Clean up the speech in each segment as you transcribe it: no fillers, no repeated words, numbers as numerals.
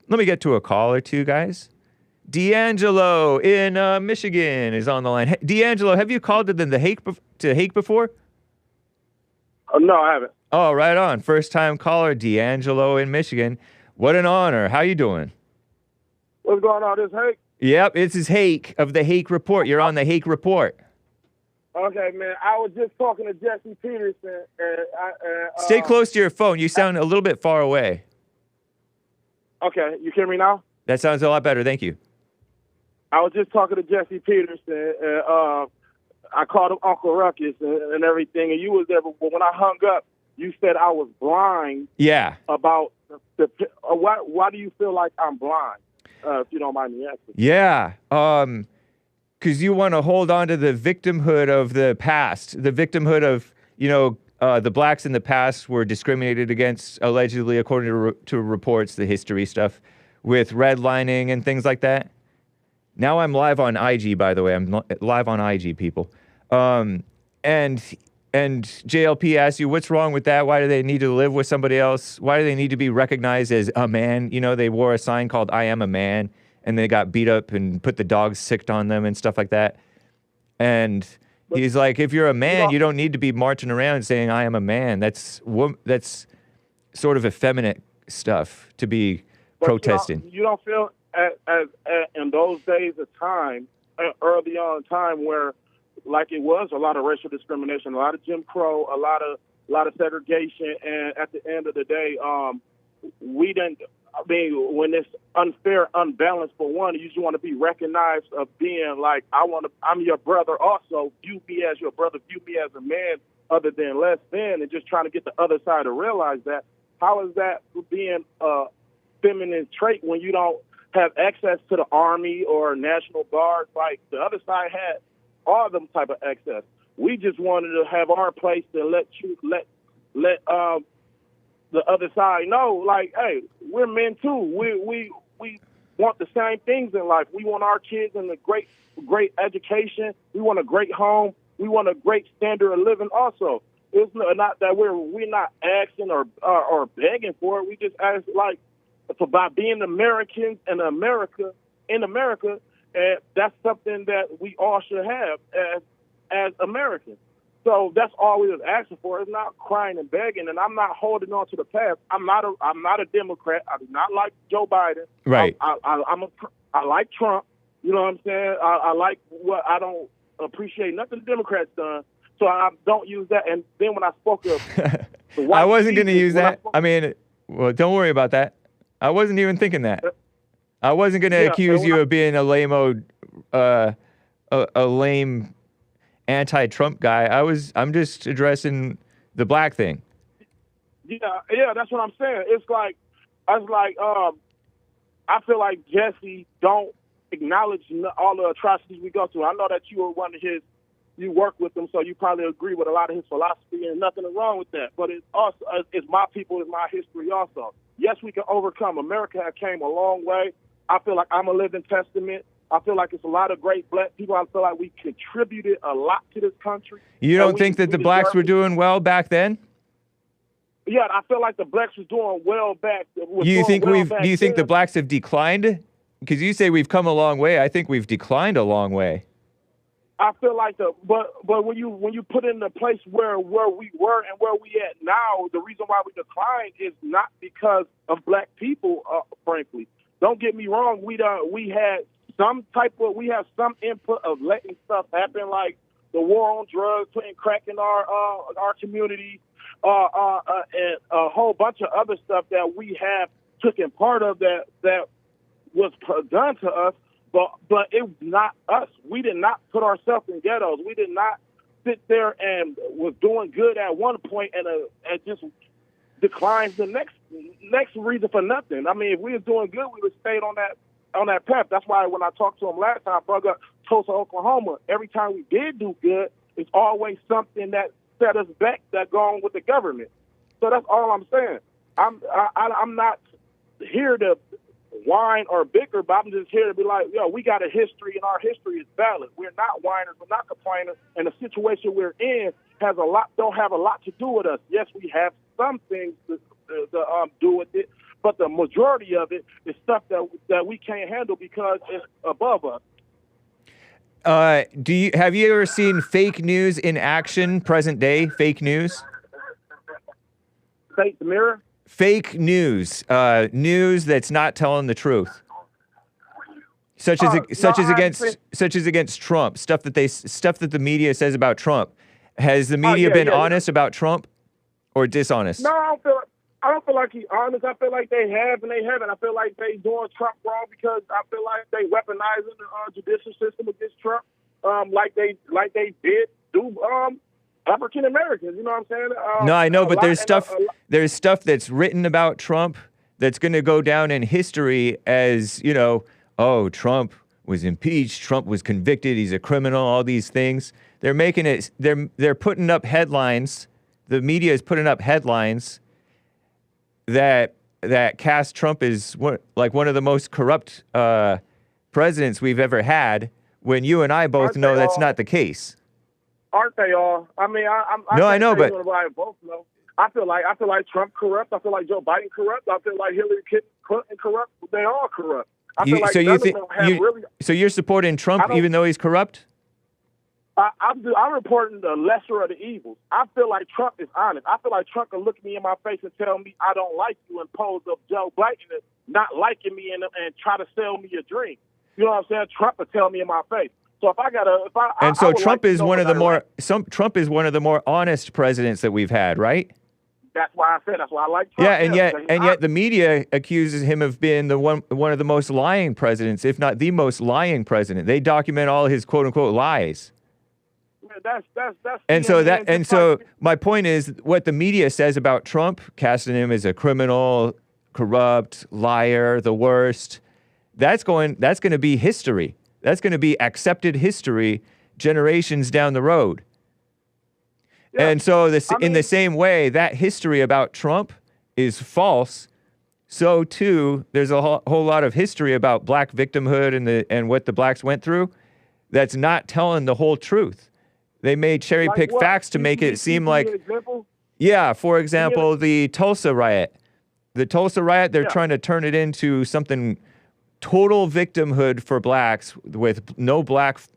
Let me get to a call or two, guys. DeAngelo in Michigan is on the line. Hey, DeAngelo, have you called to Hake before? No, I haven't. Oh, right on. First time caller, DeAngelo in Michigan. What an honor. How you doing? What's going on? This Hake? Yep, this is Hake of the Hake Report. You're on the Hake Report. Okay, man. I was just talking to Jesse Peterson. Stay close to your phone. You sound a little bit far away. Okay, you hear me now? That sounds a lot better. Thank you. I was just talking to Jesse Peterson. I called him Uncle Ruckus and everything, and you was there. But when I hung up, you said I was blind. Yeah. About why do you feel like I'm blind? If you don't mind me asking. Yeah. Because you want to hold on to the victimhood of the past, the victimhood of, the blacks in the past were discriminated against, allegedly, according to reports, the history stuff, with redlining and things like that. Now I'm live on IG, by the way. I'm live on IG, people. And JLP asks you, what's wrong with that? Why do they need to live with somebody else? Why do they need to be recognized as a man? They wore a sign called I am a man, and they got beat up and put the dogs sicked on them and stuff like that. And he's like, if you're a man, you don't need to be marching around saying I am a man. That's sort of effeminate stuff to be protesting. You don't feel as in those days of time, early on in time, where like it was a lot of racial discrimination, a lot of Jim Crow, a lot of segregation, and at the end of the day, we didn't. I mean, when it's unfair, unbalanced for one, you just want to be recognized of being like, I'm your brother also. View me as your brother. View me as a man other than less than, and just trying to get the other side to realize that. How is that being a feminine trait when you don't have access to the Army or National Guard? Like the other side had all them type of access. We just wanted to have our place to let the other side know, like, hey, we're men too. We want the same things in life. We want our kids in a great education. We want a great home. We want a great standard of living also. It's not that we're not asking or begging for it. We just ask, like, by being Americans in America, and that's something that we all should have as Americans. So that's all we was asking for. It's not crying and begging, and I'm not holding on to the past. I'm not a Democrat. I do not like Joe Biden. Right. I like Trump. You know what I'm saying? I like what I don't appreciate nothing the Democrats done. So I don't use that. And then when I spoke of the white I wasn't going to use that. Well, don't worry about that. I wasn't even thinking that. I wasn't going to accuse you of being a lame anti-Trump guy. I'm just addressing the black thing. Yeah, that's what I'm saying. I feel like Jesse don't acknowledge all the atrocities we go through. I know that you work with him, so you probably agree with a lot of his philosophy, and nothing is wrong with that. But it's also, it's my people, it's my history also. Yes, we can overcome. America has came a long way. I feel like I'm a living testament. I feel like it's a lot of great black people. I feel like we contributed a lot to this country. You don't think that the blacks were doing well back then? Yeah, I feel like the blacks was doing well back. Do you think the blacks have declined? Because you say we've come a long way. I think we've declined a long way. I feel like but when you put in the place where we were and where we at now, the reason why we declined is not because of black people, frankly. Don't get me wrong. We have some input of letting stuff happen, like the war on drugs, putting crack in our community, and a whole bunch of other stuff that we have taken part of that was done to us. But it was not us. We did not put ourselves in ghettos. We did not sit there and was doing good at one point and just declines the next reason for nothing. I mean, if we was doing good, we would stayed on that path. That's why when I talked to him last time, I brought up Tulsa, Oklahoma. Every time we did do good, it's always something that set us back that going with the government. So that's all I'm saying. I'm not here to whine or bicker, but I'm just here to be like, we got a history, and our history is valid. We're not whiners, we're not complainers, and the situation we're in don't have a lot to do with us. Yes, we have some things to do with it, but the majority of it is stuff that we can't handle because it's above us. Have you ever seen fake news in action, present day fake news? Fake mirror? Fake news, news that's not telling the truth. Such as against Trump, stuff that the media says about Trump. Has the media been honest about Trump or dishonest? No, I don't feel like he's honest. I feel like they have and they haven't. I feel like they doing Trump wrong because I feel like they weaponizing the judicial system against Trump, like they did do African Americans. You know what I'm saying? No, I know, but there's stuff that's written about Trump that's going to go down in history as, you know, oh, Trump was impeached, Trump was convicted, he's a criminal, all these things. They're making it, they're putting up headlines, the media is putting up headlines that cast Trump as one of the most corrupt presidents we've ever had, when you and I both know that's not the case. Aren't they all? I mean, I know, but both know. I feel like Trump corrupt. I feel like Joe Biden corrupt. I feel like Hillary Clinton corrupt. They all corrupt. I feel like so you're supporting Trump even though he's corrupt? I'm reporting the lesser of the evils. I feel like Trump is honest. I feel like Trump can look me in my face and tell me I don't like you, and pose of Joe Biden not liking me and try to sell me a dream. You know what I'm saying? Trump will tell me in my face. So Trump is one of the more honest presidents that we've had, right? That's why I like Trump. Yeah, and yet the media accuses him of being one of the most lying presidents, if not the most lying president. They document all his quote unquote lies. So my point is, what the media says about Trump, casting him as a criminal, corrupt, liar, the worst, that's going to be history. That's going to be accepted history generations down the road. Yeah. And so in the same way, that history about Trump is false, so too there's a whole lot of history about black victimhood and what the blacks went through that's not telling the whole truth. They may cherry pick facts to make it seem like, for example, the Tulsa riot. The Tulsa riot, they're trying to turn it into something total victimhood for blacks with no blacks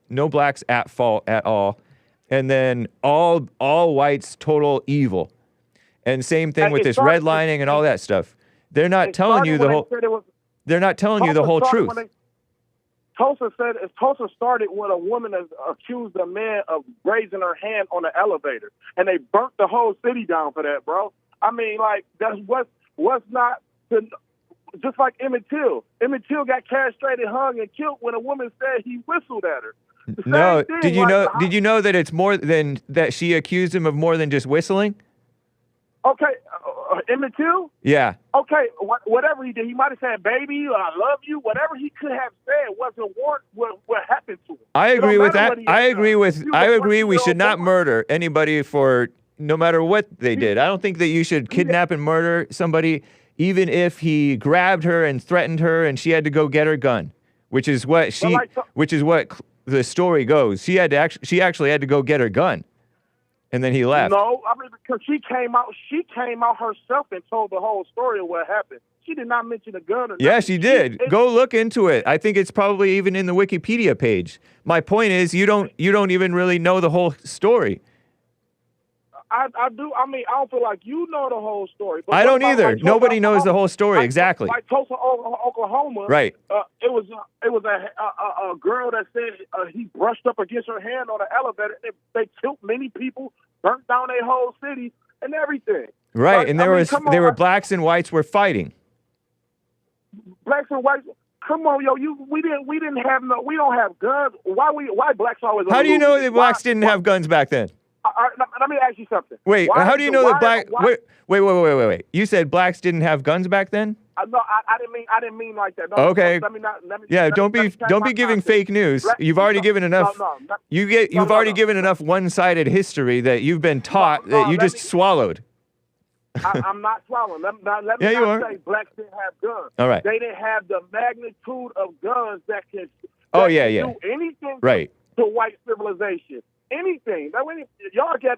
at fault at all. And then all whites total evil. And same thing with this redlining and all that stuff. They're not telling you the whole truth. Tulsa started when a woman accused a man of raising her hand on an elevator, and they burnt the whole city down for that, bro. I mean, like, that's what's not just like Emmett Till. Emmett Till got castrated, hung, and killed when a woman said he whistled at her. No, did you know that it's more than that? She accused him of more than just whistling. Okay, Emmett Till? Yeah. Okay, whatever he did, he might have said, "Baby, I love you." Whatever he could have said wasn't what happened to him. I agree with that. I agree. We should not murder anybody for no matter what they did. I don't think that you should kidnap and murder somebody, even if he grabbed her and threatened her, and she had to go get her gun, which is what the story goes. She actually had to go get her gun, and then he left. No, I mean, because she came out herself and told the whole story of what happened. She did not mention a gun or nothing. Yeah, she did. Go look into it. I think it's probably even in the Wikipedia page. My point is, you don't even really know the whole story. I do. I mean, I don't feel like you know the whole story. But I don't either. Like nobody knows the whole story exactly. Like Tulsa, Oklahoma. Right. It was a girl that said he brushed up against her hand on an elevator. They killed many people, burnt down their whole city, and everything. Right. Like, and there were blacks and whites were fighting. Blacks and whites. Come on, yo! We don't have guns. Why blacks always? How do you know that blacks didn't have guns back then? Let me ask you something. Wait, how do you know that black? Wait. You said blacks didn't have guns back then? No, I didn't mean like that. No, okay. Don't be giving fake news. You've already given enough. You've already given enough one-sided history that you've been taught that you just swallowed. I'm not swallowing. Let me not say blacks didn't have guns. All right. They didn't have the magnitude of guns that can do anything to white civilization. Anything.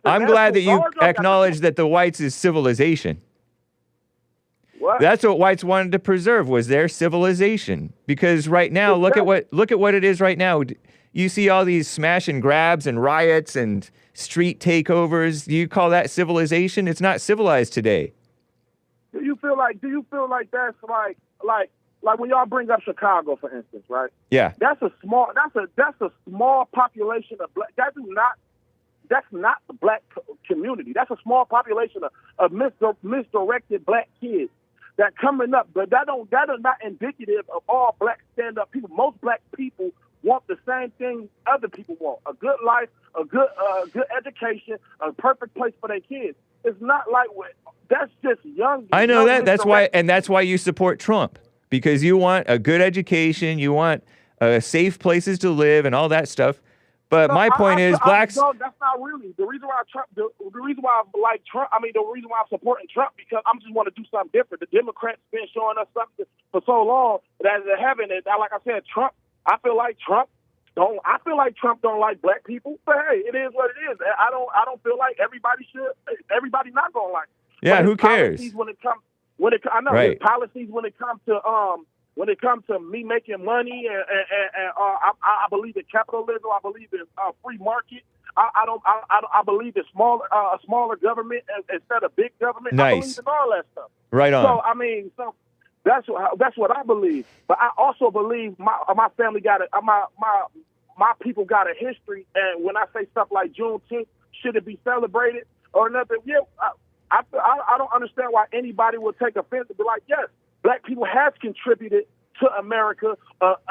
I'm glad that you acknowledge that the whites is civilization. What? That's what whites wanted to preserve, was their civilization. Because right now, look at what it is right now. You see all these smash and grabs and riots and street takeovers. Do you call that civilization? It's not civilized today. Do you feel like that's like when y'all bring up Chicago, for instance, right? Yeah. That's a small population of black. That's not the black community. That's a small population of misdirected black kids that coming up, but that is not indicative of all black stand-up people. Most black people want the same thing other people want: a good life, a good education, a perfect place for their kids. It's not like that's just young. I know that. That's why you support Trump, because you want a good education, you want safe places to live, and all that stuff. But my point is, blacks. No, that's not really the reason why the reason why I like Trump. I mean, the reason why I'm supporting Trump, because I just want to do something different. The Democrats been showing us something for so long that they're having it. Like I said, Trump. I feel like Trump don't like black people. But hey, it is what it is. I don't feel like everybody not gonna like it. Yeah, who cares? His policies when it comes to me making money and I believe in capitalism. I believe in free market. I believe in smaller government instead of big government. Nice. I believe in all that stuff. Right on. So I mean, that's what I believe. But I also believe my family got my people got a history. And when I say stuff like Juneteenth, should it be celebrated or nothing? Yeah, I don't understand why anybody would take offense and be like, yes, black people have contributed to America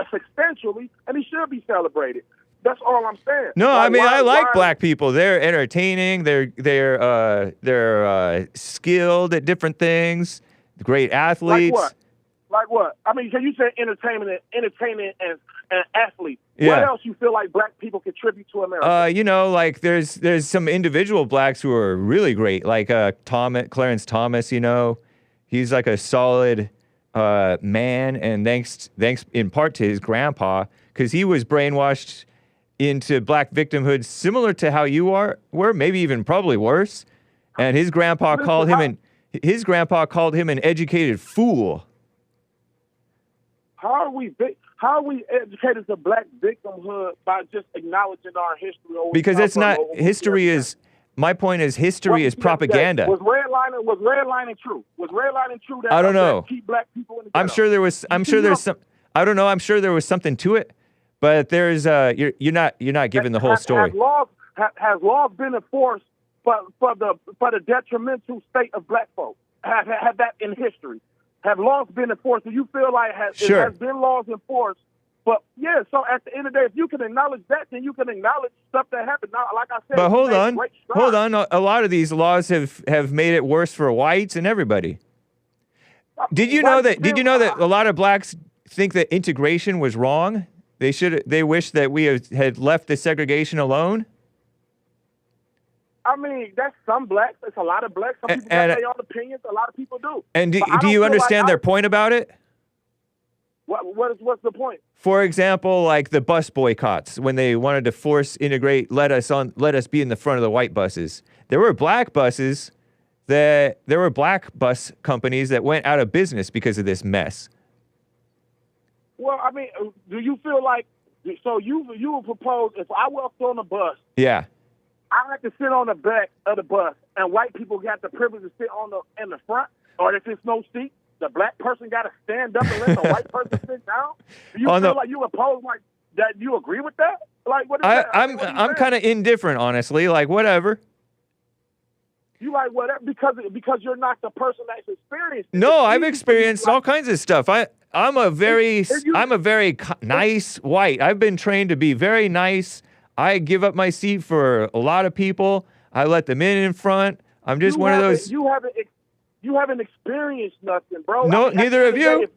substantially, and it should be celebrated. That's all I'm saying. No, I mean, I like black people. They're entertaining. They're skilled at different things. Great athletes. Like what? I mean, can you say entertainment and athlete? Yeah. What else you feel like black people contribute to America? Like there's some individual blacks who are really great, like Clarence Thomas. He's like a solid man, and thanks in part to his grandpa, because he was brainwashed into black victimhood, similar to how you were, maybe even probably worse. And his grandpa called him an educated fool. How are we educated to black victimhood by just acknowledging our history? Because it's not history is. My point is, history is propaganda. Was redlining true? Was redlining true that I don't know. Keep black people in the ghetto? I'm sure there's some. I don't know. I'm sure there was something to it, but there's you're not giving the whole story. Has laws been enforced for the detrimental state of black folk? Have that in history? Have laws been enforced? Do you feel like it has been laws enforced? But yeah, so at the end of the day, if you can acknowledge that, then you can acknowledge stuff that happened. Now, like I said, but hold on. A lot of these laws have made it worse for whites and everybody. Did you know that a lot of blacks think that integration was wrong? They wish that we had left the segregation alone. I mean, that's some blacks. It's a lot of blacks. Some people got their own opinions. A lot of people do. And do you understand their point about it? What's the point? For example, like the bus boycotts, when they wanted to let us be in the front of the white buses. There were black bus companies that went out of business because of this mess. Well, I mean, do you feel like, so you would propose, if I walked on a bus, yeah, I had to sit on the back of the bus, and white people got the privilege to sit in the front, or if there's no seat, the black person got to stand up and let the white person sit down? Do you feel like you oppose like that? You agree with that? Like, what is that? I'm kind of indifferent, honestly. Like, whatever. You like whatever because you're not the person that's experienced it. No, I've experienced all kinds of stuff. I'm a very nice white. I've been trained to be very nice. I give up my seat for a lot of people. I let them in front. I'm just one of those. You haven't experienced nothing, bro. No, neither have you.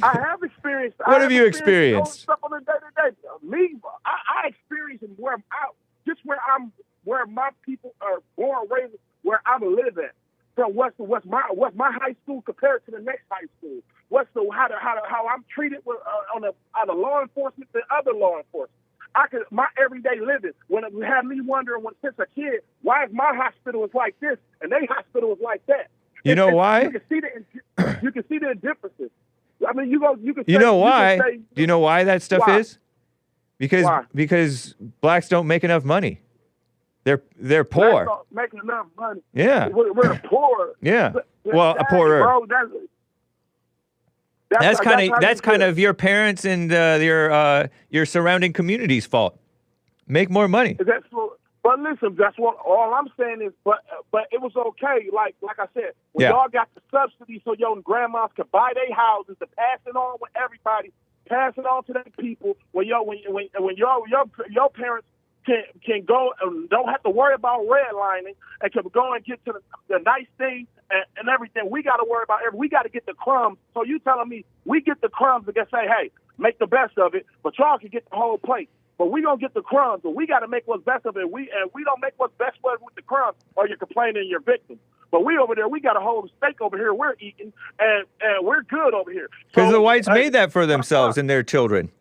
I have experienced. What have you experienced? Stuff on the day-to-day. Me, I experienced where my people are born, raised, where I live at. So what's my high school compared to the next high school? What's how I'm treated with on the law enforcement than other law enforcement? My everyday living, when it had me wondering since a kid, why is my hospital is like this and their hospital is like that? You know why? You can see You can see the differences. I mean, you can. You say, know why? You can say, Do you know why that stuff why? is? Because Why? because blacks don't make enough money. They're Blacks poor. don't make enough money. Yeah. We're poor. Yeah. Well, a poorer. Bro, That's how kind of your parents and your surrounding community's fault. Make more money. But listen, that's what all I'm saying is. But it was okay. Like I said, when y'all got the subsidy, so your grandmas could buy their houses to pass it on with everybody, pass it on to their people. When your parents can go and don't have to worry about redlining and can go and get to the nice things and everything. We got to worry about we got to get the crumbs. So you telling me we get the crumbs and say, hey, make the best of it, but y'all can get the whole plate. But we don't get the crumbs, but we got to make what's best of it. We don't make what's best with the crumbs, or you're complaining and you're victim. But we over there, we got a whole steak over here we're eating, and we're good over here. Because the whites made that for themselves and their children.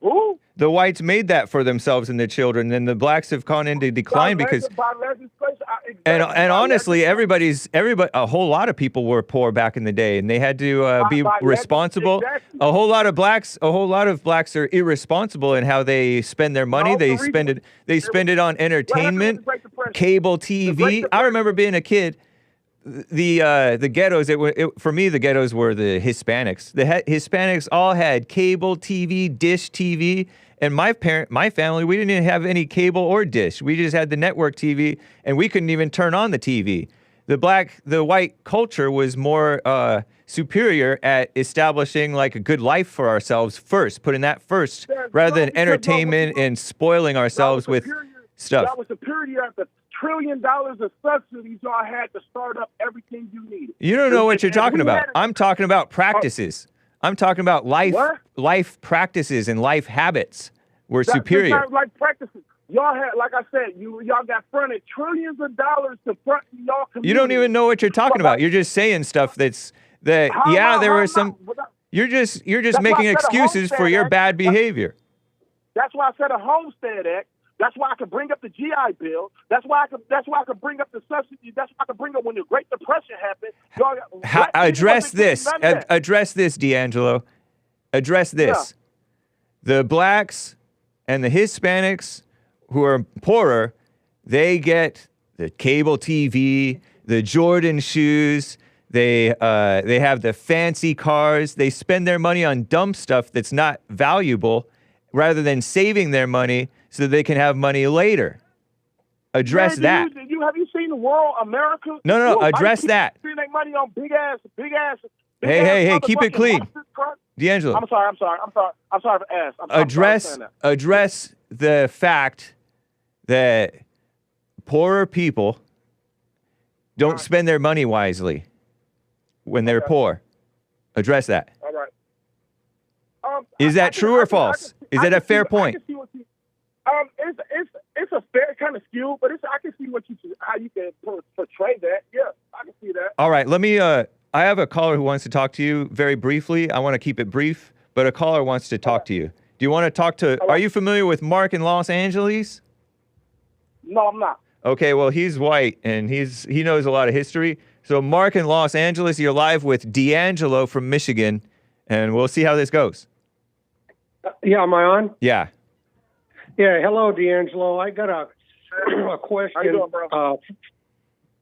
Who? The whites made that for themselves and their children, and the blacks have gone into decline because. And honestly, a whole lot of people were poor back in the day, and they had to be responsible. Exactly. A whole lot of blacks are irresponsible in how they spend their money. They spend it on entertainment, cable TV. I remember being a kid. The ghettos. For me, the ghettos were the Hispanics. The Hispanics all had cable TV, dish TV. And my family, we didn't even have any cable or dish. We just had the network TV, and we couldn't even turn on the TV. The white culture was more superior at establishing like a good life for ourselves first, putting that first, rather than entertainment and spoiling ourselves with stuff. That was superior at the $1 trillion of subsidies y'all had to start up everything you needed. You don't know what you're talking about. I'm talking about practices. I'm talking about life practices and life habits were superior. Like practices. Y'all had, like I said, y'all got fronted trillions of dollars to front y'all community. You don't even know what you're talking about. You're just saying stuff there were some. You're just making excuses for your bad behavior. That's why I said a Homestead Act. That's why I could bring up the GI Bill. That's why I could bring up the subsidy. That's why I could bring up when the Great Depression happened. Address this. Address this, DeAngelo. Address this. Yeah. The blacks and the Hispanics who are poorer, they get the cable TV, the Jordan shoes. They have the fancy cars. They spend their money on dumb stuff that's not valuable, rather than saving their money so that they can have money later. Address that. Have you seen the world, America? No, address that. Spend their money on big ass. Hey, keep it clean. DeAngelo. I'm sorry for ass. Address the fact that poorer people don't spend their money wisely when they're poor. Address that. All right. Is that true or false? Is that a fair point? It's a fair kind of skew, but I can see how you can portray that. Yeah, I can see that. All right, let me. I have a caller who wants to talk to you very briefly. I want to keep it brief, but a caller wants to talk to you. Do you want to talk to? Are you familiar with Mark in Los Angeles? No, I'm not. Okay, well he's white and he knows a lot of history. So Mark in Los Angeles, you're live with DeAngelo from Michigan, and we'll see how this goes. Yeah, am I on? Yeah. Yeah, hello, DeAngelo. I got a question. How you doing, bro?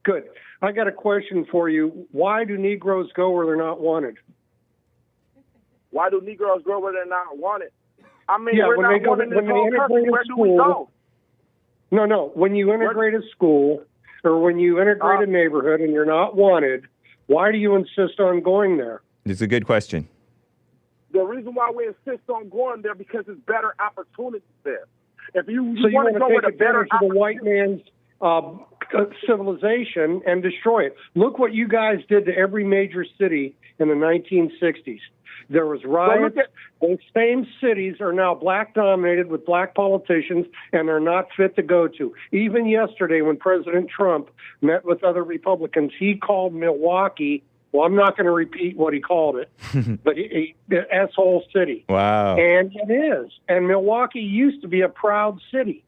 Good. I got a question for you. Why do Negroes go where they're not wanted? Why do Negroes go where they're not wanted? I mean, yeah, we're not wanted in this whole country. Where do we go? No. When you integrate a school or when you integrate a neighborhood and you're not wanted, why do you insist on going there? It's a good question. The reason why we insist on going there because there's better opportunities there. If you so want to go with a better of the white man's civilization and destroy it. Look what you guys did to every major city in the 1960s. There was riots. Those same cities are now black-dominated with black politicians, and they're not fit to go to. Even yesterday when President Trump met with other Republicans, he called Milwaukee, well, I'm not going to repeat what he called it, but the asshole city. Wow. And it is. And Milwaukee used to be a proud city.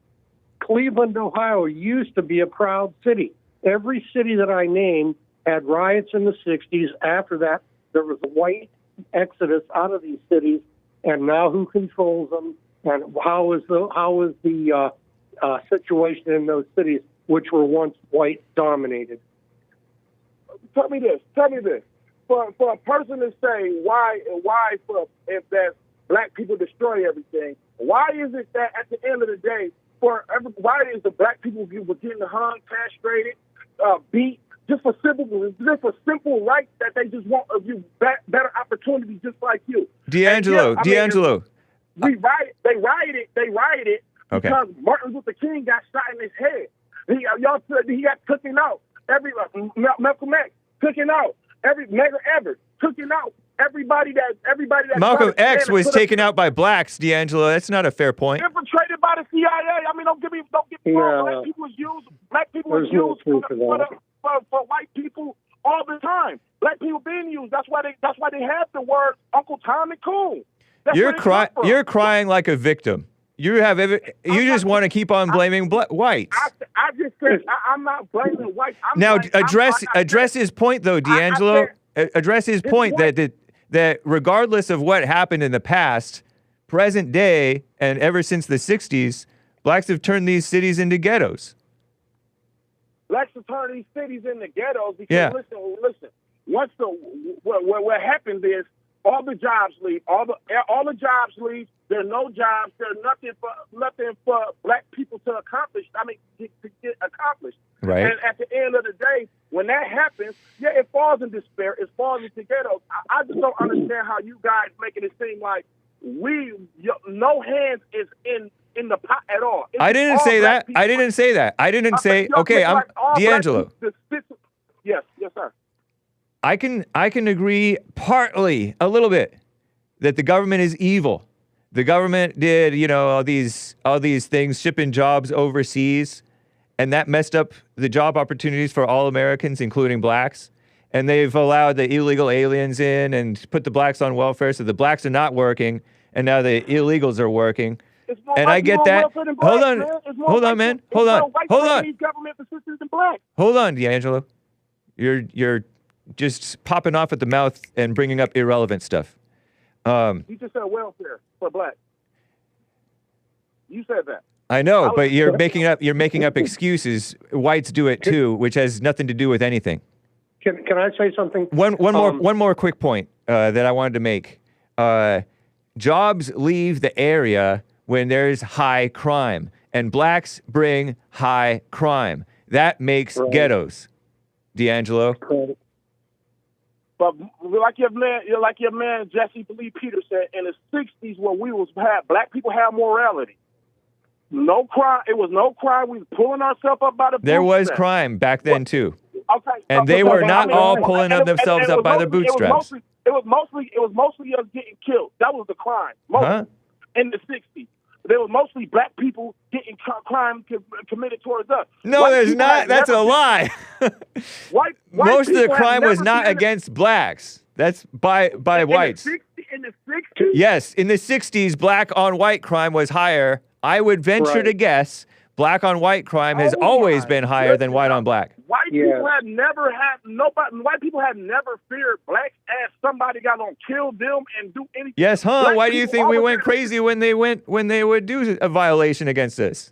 Cleveland, Ohio used to be a proud city. Every city that I named had riots in the 60s. After that, there was a white exodus out of these cities, and now who controls them? And how is the situation in those cities, which were once white dominated? Tell me this. For a person to say why if that black people destroy everything, why is it that at the end of the day, why is the black people getting hung, castrated, beat, just for simple rights that they just want you better opportunities just like you? DeAngelo. They rioted because Martin Luther King got shot in his head. Y'all said he got cooking out. Malcolm X cooking out. Medgar Evers cooking out. Everybody that Malcolm X was taken out by blacks, DeAngelo. That's not a fair point. Infiltrated by the CIA. I mean, don't get me wrong. Black people was used for white people all the time. Black people being used. That's why they have the word Uncle Tom and Coon. You're crying like a victim. You just want to keep on blaming whites. I just said I'm not blaming whites. Address his point though, DeAngelo. Address his point that regardless of what happened in the past, present day, and ever since the 60s, blacks have turned these cities into ghettos. Blacks have turned these cities into ghettos because listen. What happens is all the jobs leave. All the jobs leave. There are no jobs. There's nothing for black people to accomplish. To get accomplished. Right. And at the end of the day, when that happens, it falls in despair. It falls into ghettos. I just don't understand how you guys making it seem like no hands is in the pot at all. I didn't say that. I didn't say that. I didn't say. Okay, I'm DeAngelo. Yes, sir. I can agree partly, a little bit, that the government is evil. The government did, all these things, shipping jobs overseas, and that messed up the job opportunities for all Americans, including blacks. And they've allowed the illegal aliens in and put the blacks on welfare, so the blacks are not working, and now the illegals are working. And I get that. Hold on, man. Hold on, DeAngelo. You're just popping off at the mouth and bringing up irrelevant stuff. You just said welfare for blacks. You said that. I know, but you're making up excuses. Whites do it too, which has nothing to do with anything. Can I say something? One more quick point that I wanted to make. Jobs leave the area when there's high crime, and blacks bring high crime. That makes ghettos. DeAngelo. But like your man Jesse Lee Peter said, in the 60s when black people had morality. No crime. It was no crime. We was pulling ourselves up by the bootstraps. There was crime back then too. Okay. And they were not all pulling themselves up by their bootstraps. It was mostly us getting killed. That was the crime. In the 60s. There was mostly black people getting crime committed towards us. No, there's not. That's a lie. Most of the crime was not against blacks. That's by whites. In the 60s? Yes, in the 60s, black on white crime was higher. I would venture to guess black on white crime has always been higher than white on black. White people had never feared blacks as somebody got gonna kill them and do anything. Yes, huh? Why do you think we went crazy when they would do a violation against us?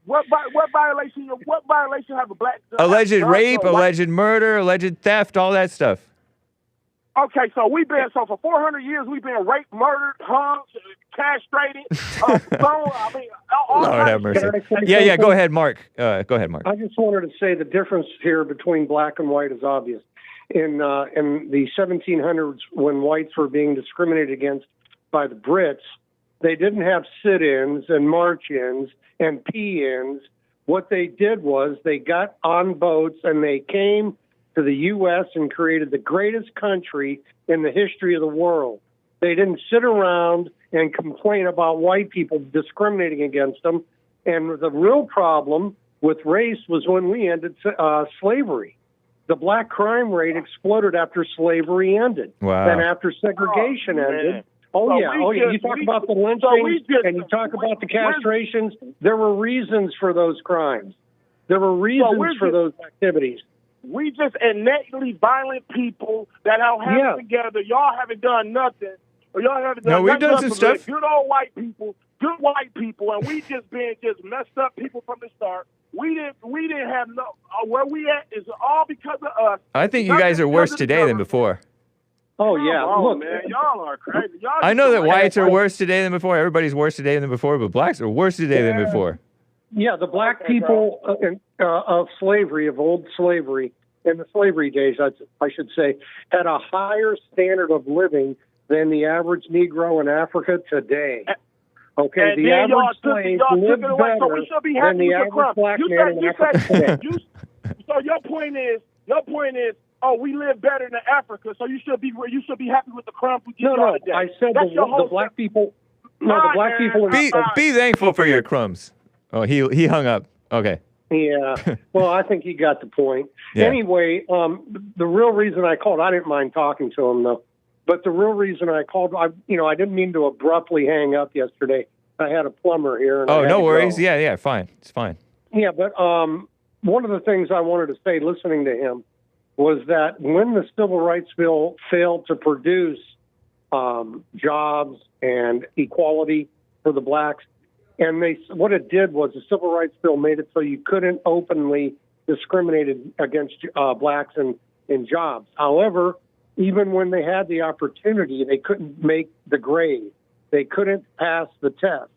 What violation? What violation have a black? Alleged rape, alleged murder, alleged theft, all that stuff. Okay, so for 400 years we've been raped, murdered, hung, castrated, Lord have mercy. Yeah. Go ahead, Mark. I just wanted to say the difference here between black and white is obvious. In the 1700s, when whites were being discriminated against by the Brits, they didn't have sit-ins and march-ins and pee-ins. What they did was they got on boats and they came to the U.S. and created the greatest country in the history of the world. They didn't sit around and complain about white people discriminating against them. And the real problem with race was when we ended slavery. The black crime rate exploded after slavery ended. Wow. And after segregation ended. You talk about the lynchings and you talk about the castrations. There were reasons for those crimes. There were reasons for those activities. We just innately violent people that don't have it together. Y'all haven't done nothing. Or y'all haven't done No, we've nothing done some stuff. Good old white people, good white people, and we just been just messed up people from the start. We didn't have no where we at is all because of us. I think you guys are worse today than before. Oh yeah, look, man, y'all are crazy. Y'all I know that whites are worse today than before. Everybody's worse today than before, but blacks are worse today than before. Yeah, the black people of slavery, of old slavery, in the slavery days, I should say, had a higher standard of living than the average Negro in Africa today. Okay, and the average slave lived better so we should be than the with average black man in Africa today. So your point is, oh, we live better than Africa, so you should be happy with the crumbs we get No, today. I said the black people. No, the black people. Be thankful for your crumbs. Oh, he hung up. Okay. Yeah. Well, I think he got the point. Yeah. Anyway, the real reason I called, I didn't mind talking to him though, but the real reason I called, I didn't mean to abruptly hang up yesterday. I had a plumber here. And oh, no worries. Go. Yeah, fine. It's fine. Yeah, but one of the things I wanted to say, listening to him, was that when the Civil Rights Bill failed to produce jobs and equality for the blacks, and what it did was the Civil Rights Bill made it so you couldn't openly discriminate against blacks in jobs. However, even when they had the opportunity, they couldn't make the grade. They couldn't pass the test.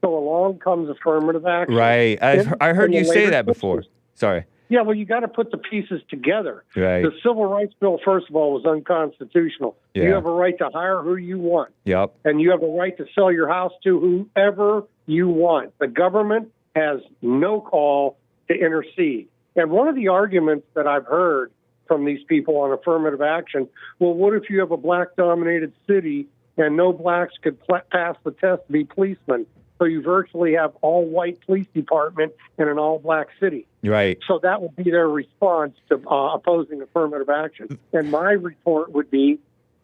So along comes affirmative action. Right. I heard you say that before. Sorry. Yeah, well, you got to put the pieces together. Right. The Civil Rights Bill, first of all, was unconstitutional. Yeah. You have a right to hire who you want. Yep. And you have a right to sell your house to whoever you want. The government has no call to intercede. And one of the arguments that I've heard from these people on affirmative action, well, what if you have a black-dominated city and no blacks could pass the test to be policemen? So you virtually have all-white police department in an all-black city. Right. So that would be their response to opposing affirmative action. And my retort would be,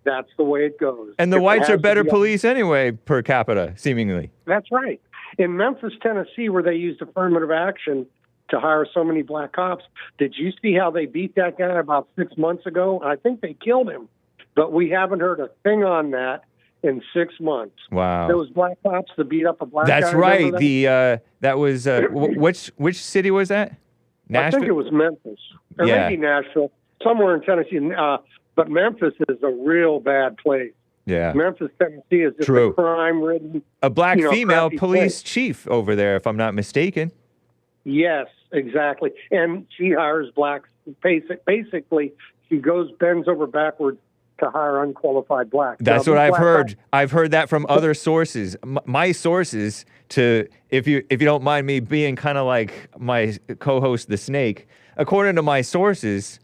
that's the way it goes. And the whites are better police anyway, per capita, seemingly. That's right. In Memphis, Tennessee, where they used affirmative action to hire so many black cops, did you see how they beat that guy about 6 months ago? I think they killed him. But we haven't heard a thing on that in 6 months. Wow. Those black cops that beat up a black guy. That's right. That was which city was that? Nashville? I think it was Memphis. Or maybe Nashville. Somewhere in Tennessee. But Memphis is a real bad place. Yeah. Memphis, Tennessee is just a crime-ridden. A black female police chief over there, if I'm not mistaken. Yes, exactly. And she hires blacks. Basically, she bends over backwards to hire unqualified blacks. That's what I've heard. I've heard that from other sources. My sources, if you don't mind me being kind of like my co-host, the Snake, according to my sources,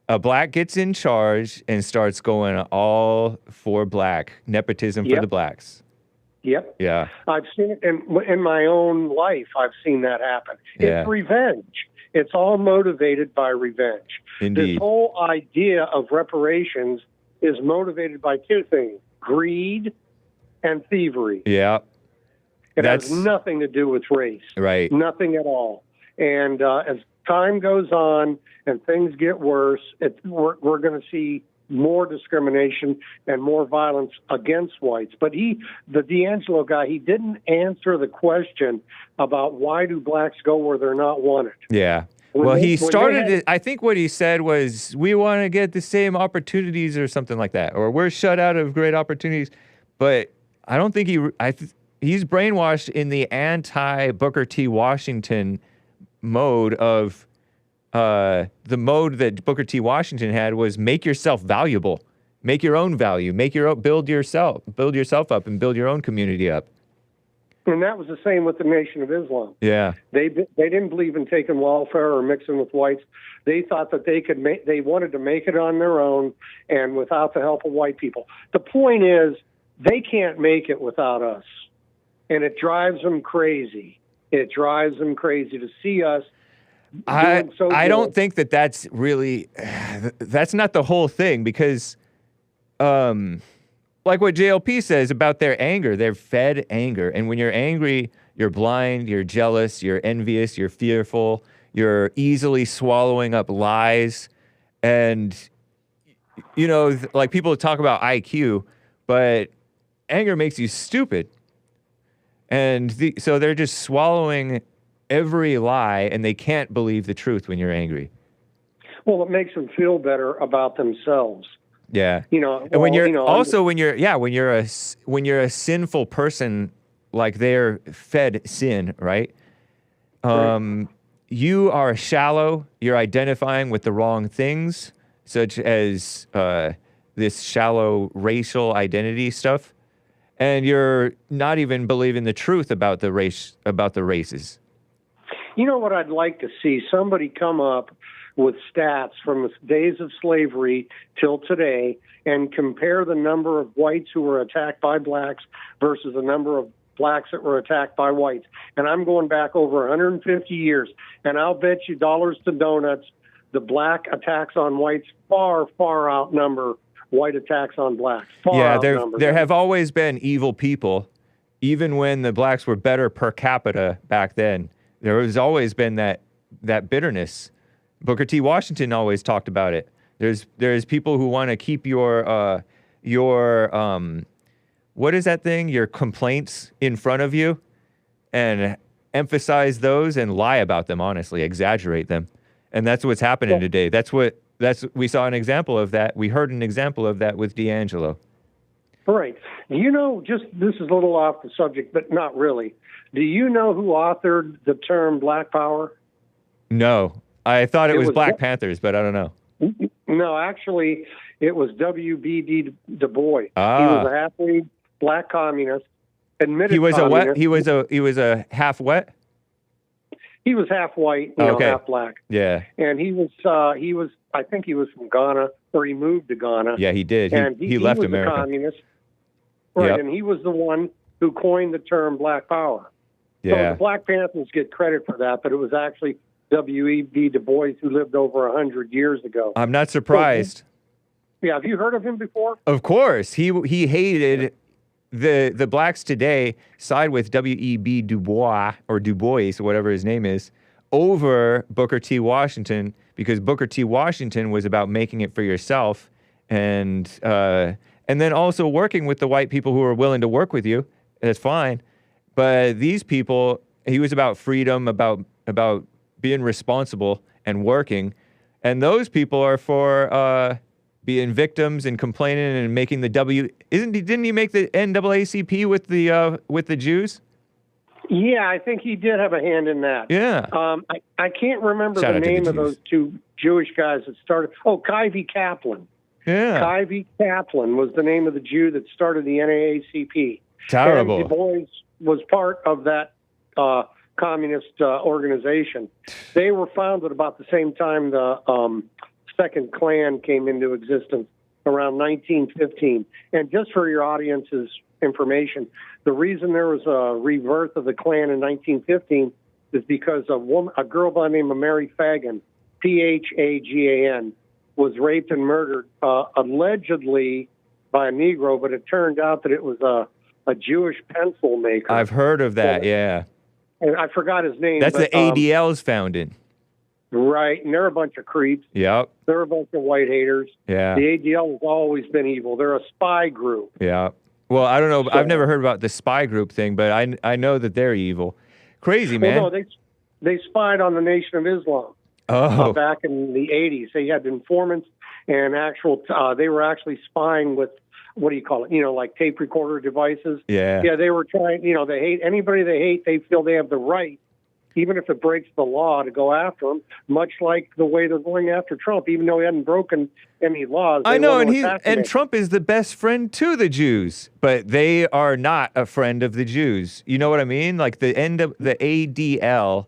a black gets in charge and starts going all for black, nepotism for the blacks. Yep. Yeah. I've seen it in my own life. I've seen that happen. It's revenge. It's all motivated by revenge. Indeed. This whole idea of reparations is motivated by two things: greed and thievery. Yeah. It has nothing to do with race. Right. Nothing at all. And as time goes on and things get worse, we're going to see more discrimination and more violence against whites. But the DeAngelo guy, he didn't answer the question about why do blacks go where they're not wanted. Yeah. Well, he started it. I think what he said was, we want to get the same opportunities or something like that, or we're shut out of great opportunities. But I don't think he's brainwashed in the anti-Booker T. Washington mode of the mode that Booker T. Washington had was make yourself valuable, make your own value, build yourself up and build your own community up. And that was the same with the Nation of Islam. Yeah. They didn't believe in taking welfare or mixing with whites. They thought that they wanted to make it on their own and without the help of white people. The point is, they can't make it without us. And it drives them crazy. It drives them crazy to see us. I don't think that's really, that's not the whole thing, because like what JLP says about their anger, they're fed anger. And when you're angry, you're blind, you're jealous, you're envious, you're fearful, You're easily swallowing up lies. And, you know, like people talk about IQ, but anger makes you stupid. And so they're just swallowing every lie, and they can't believe the truth when you're angry. Well, it makes them feel better about themselves. Yeah. You know, and when you're when you're a sinful person, like they're fed sin, right? You are shallow. You're identifying with the wrong things, such as this shallow racial identity stuff. And you're not even believing the truth about the races. You know what I'd like to see? Somebody come up with stats from the days of slavery till today and compare the number of whites who were attacked by blacks versus the number of blacks that were attacked by whites. And I'm going back over 150 years, and I'll bet you dollars to donuts the black attacks on whites far, far outnumber white attacks on blacks. Yeah, there have always been evil people, even when the blacks were better per capita back then. There has always been that bitterness. Booker T. Washington always talked about it. There's people who want to keep your what is that thing? Your complaints in front of you, and emphasize those and lie about them. Honestly, exaggerate them, and that's what's happening today. We saw an example of that. We heard an example of that with DeAngelo. Right. You know, this is a little off the subject, but not really. Do you know who authored the term Black Power? No. I thought it was Black Panthers, but I don't know. No, actually, it was W.E.B. DuBois. Ah. He was a half-breed black communist, admitted He was communist. a what? He was a half what? He was half white, half black. Yeah. And he was I think he was from Ghana, or he moved to Ghana. Yeah, he did. He left was America. A communist. Right, Yep. and he was the one who coined the term Black Power. Yeah. So the Black Panthers get credit for that, but it was actually W.E.B. DuBois who lived over 100 years ago. I'm not surprised. Yeah, have you heard of him before? Of course. He hated the blacks today side with W.E.B. DuBois, or DuBois, whatever his name is, over Booker T. Washington, because Booker T. Washington was about making it for yourself, and then also working with the white people who are willing to work with you. That's fine. But these people, he was about freedom, about being responsible and working. And those people are for being victims and complaining and making the didn't he make the NAACP with the Jews? Yeah, I think he did have a hand in that. Yeah. I can't remember Shout the out to name the of those two Jewish guys that started. Oh, Kyvie Kaplan. Yeah. Kyvie Kaplan was the name of the Jew that started the NAACP. Terrible. And DuBois was part of that communist organization. They were founded about the same time the Second Klan came into existence, around 1915. And just for your audience's information, the reason there was a rebirth of the Klan in 1915 is because a girl by the name of Mary Phagan, Phagan, was raped and murdered, allegedly by a Negro, but it turned out that it was a Jewish pencil maker. I've heard of that, yeah. And I forgot his name. That's the ADL's founding. Right, and they're a bunch of creeps. Yep. They're a bunch of white haters. Yeah. The ADL has always been evil. They're a spy group. Yeah. Well, I don't know. I've never heard about the spy group thing, but I know that they're evil. Crazy, man. Well, no, they spied on the Nation of Islam. Back in the 80s. They had informants and they were actually spying with, what do you call it? Like tape recorder devices. Yeah. Yeah, they were trying, they hate anybody they hate. They feel they have the right, even if it breaks the law, to go after them, much like the way they're going after Trump, even though he hadn't broken any laws. I know, and Trump is the best friend to the Jews, but they are not a friend of the Jews. You know what I mean? Like the ADL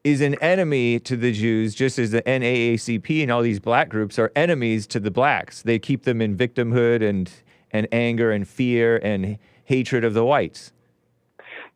is an enemy to the Jews, just as the NAACP and all these black groups are enemies to the blacks. They keep them in victimhood and anger and fear and hatred of the whites.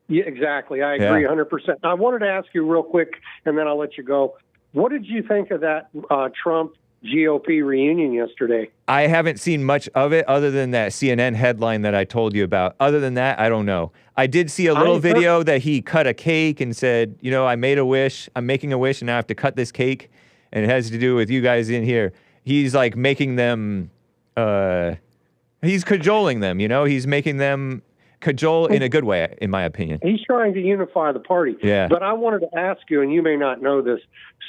Yeah, exactly. I agree 100%. I wanted to ask you real quick, and then I'll let you go. What did you think of that Trump GOP reunion yesterday. I haven't seen much of it other than that CNN headline that I told you about. Other than that, I don't know. I did see a little video that he cut a cake and said, you know, I made a wish. I'm making a wish and I have to cut this cake. And it has to do with you guys in here. He's like making them, he's cajoling them, you know? He's making them cajole in a good way, in my opinion. He's trying to unify the party. Yeah. But I wanted to ask you, and you may not know this,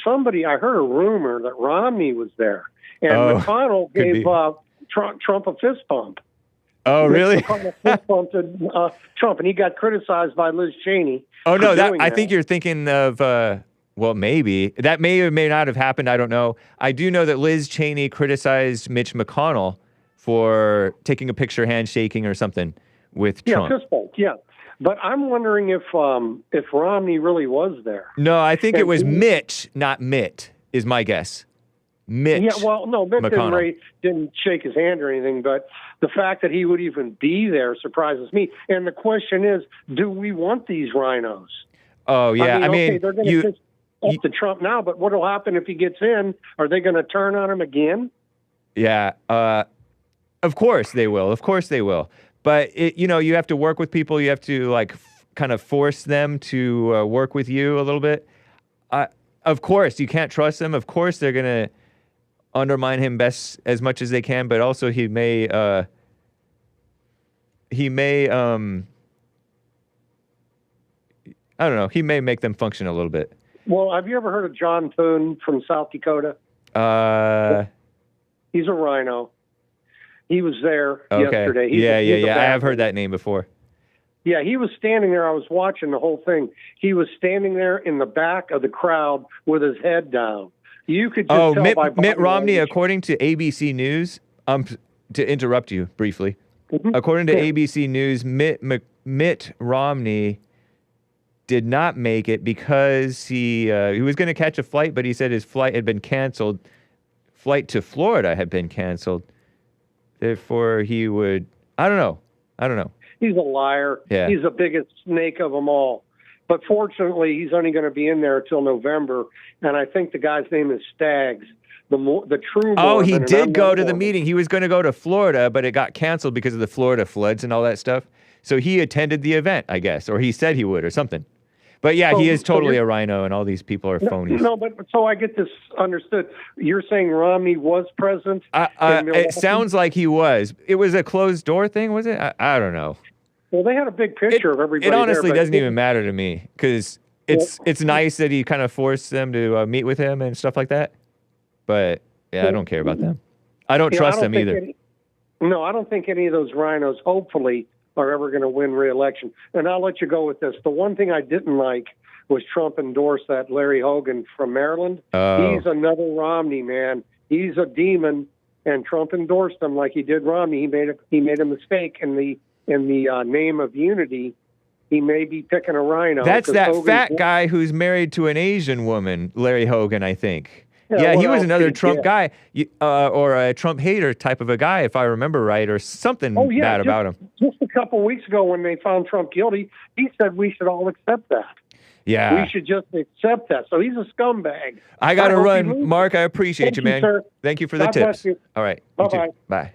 I heard a rumor that Romney was there. And McConnell gave Trump a fist bump. Oh, really? McConnell fist bumped Trump, and he got criticized by Liz Cheney. Oh, no, I think you're thinking of, well, maybe. That may or may not have happened. I don't know. I do know that Liz Cheney criticized Mitch McConnell for taking a picture handshaking or something with Trump. Yeah, fist bump, yeah. But I'm wondering if Romney really was there. No, I think it was Mitch, not Mitt, is my guess. Mitch. Yeah, well, no, Mitt McConnell didn't shake his hand or anything, but the fact that he would even be there surprises me. And the question is, do we want these RINOs? Oh, yeah. I mean, okay, they're going to piss off to Trump now, but what will happen if he gets in? Are they going to turn on him again? Yeah, of course they will. Of course they will. But, you have to work with people. You have to, like, kind of force them to work with you a little bit. Of course, you can't trust them. Of course, they're going to undermine him best as much as they can. But also, he may, I don't know. He may make them function a little bit. Well, have you ever heard of John Thune from South Dakota? He's a RINO. He was there yesterday. Yeah. I have heard that name before. Yeah, he was standing there. I was watching the whole thing. He was standing there in the back of the crowd with his head down. You could just tell by Mitt Romney, according to ABC News, to interrupt you briefly, according to ABC News, Mitt Romney did not make it because he was going to catch a flight, but he said his flight had been canceled. Flight to Florida had been canceled. Therefore, he would... I don't know. He's a liar. Yeah. He's the biggest snake of them all. But fortunately, he's only going to be in there until November, and I think the guy's name is Staggs. The true... Oh, he did go to the meeting. He was going to go to Florida, but it got canceled because of the Florida floods and all that stuff. So he attended the event, I guess, or he said he would or something. But yeah, he is totally a RINO, and all these people are phonies. No, but so I get this understood. You're saying Romney was present? It sounds like he was. It was a closed door thing, was it? I don't know. Well, they had a big picture of everybody. It honestly there, doesn't even matter to me because it's nice that he kind of forced them to meet with him and stuff like that. But yeah, I don't care about them. I don't trust them either. I don't think any of those RINOs, hopefully, are ever going to win re-election. And I'll let you go with this. The one thing I didn't like was Trump endorsed that Larry Hogan from Maryland. He's another Romney, man. He's a demon, and Trump endorsed him like he did Romney. He made a mistake in the name of unity. He may be picking a RINO. That's that fat guy who's married to an Asian woman, Larry Hogan, I think. Yeah, he was another Trump guy, or a Trump hater type of a guy, if I remember right, or something bad about him. Just a couple weeks ago when they found Trump guilty, he said we should all accept that. Yeah. We should just accept that. So he's a scumbag. I got to run. Mark, I appreciate you, man. Sir. Thank you for the tips. God bless you. All right. Bye-bye. Bye.